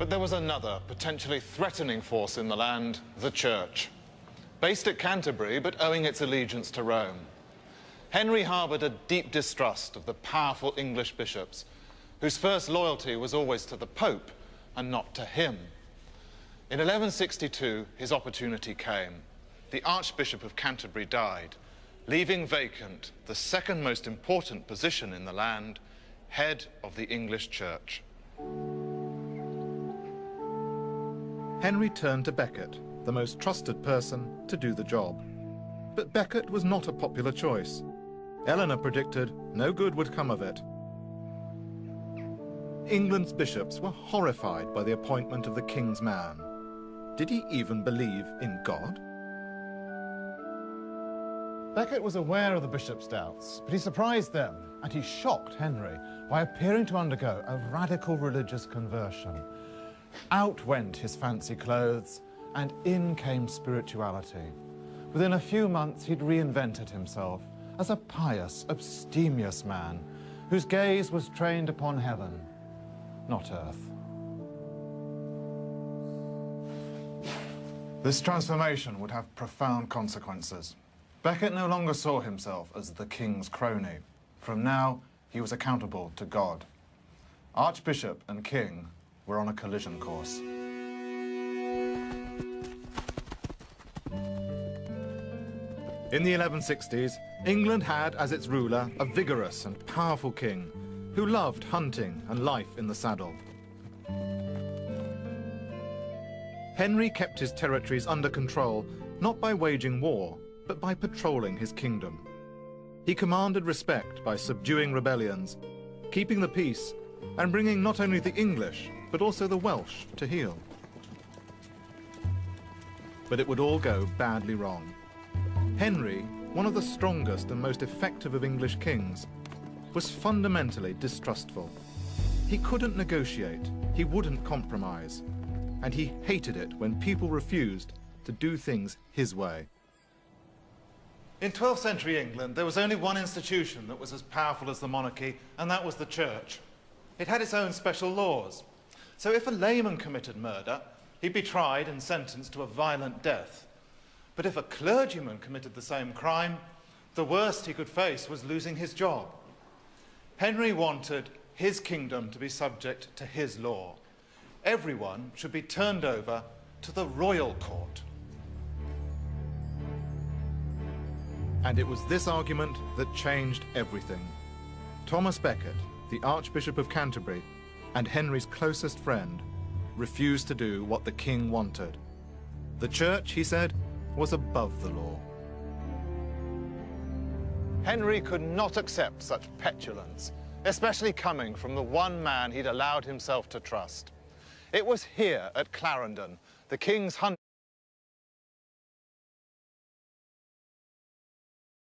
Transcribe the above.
But there was another potentially threatening force in the land, the Church. Based at Canterbury, but owing its allegiance to Rome. Henry harboured a deep distrust of the powerful English bishops, whose first loyalty was always to the Pope and not to him. In 1162, his opportunity came. The Archbishop of Canterbury died, leaving vacant the second most important position in the land, head of the English Church. Henry turned to Becket, the most trusted person, to do the job. But Becket was not a popular choice. Eleanor predicted no good would come of it. England's bishops were horrified by the appointment of the king's man. Did he even believe in God? Becket was aware of the bishop's doubts, but he surprised them, and he shocked Henry by appearing to undergo a radical religious conversion. Out went his fancy clothes, and in came spirituality. Within a few months, he'd reinvented himself as a pious, abstemious man whose gaze was trained upon heaven, not earth. This transformation would have profound consequences. Becket no longer saw himself as the king's crony. From now, he was accountable to God. Archbishop and king were on a collision course. In the 1160s, England had as its ruler a vigorous and powerful king who loved hunting and life in the saddle. Henry kept his territories under control, not by waging war, but by patrolling his kingdom. He commanded respect by subduing rebellions, keeping the peace, and bringing not only the English, but also the Welsh to heel. But it would all go badly wrong. Henry, one of the strongest and most effective of English kings, was fundamentally distrustful. He couldn't negotiate, he wouldn't compromise, and he hated it when people refused to do things his way. In 12th century England, there was only one institution that was as powerful as the monarchy, and that was the Church. It had its own special laws. So if a layman committed murder, he'd be tried and sentenced to a violent death. But if a clergyman committed the same crime, the worst he could face was losing his job. Henry wanted his kingdom to be subject to his law. Everyone should be turned over to the royal court. And it was this argument that changed everything. Thomas Becket, the Archbishop of Canterbury, and Henry's closest friend, refused to do what the king wanted. The Church, he said, was above the law. Henry could not accept such petulance, especially coming from the one man he'd allowed himself to trust. It was here at Clarendon, the king's hunting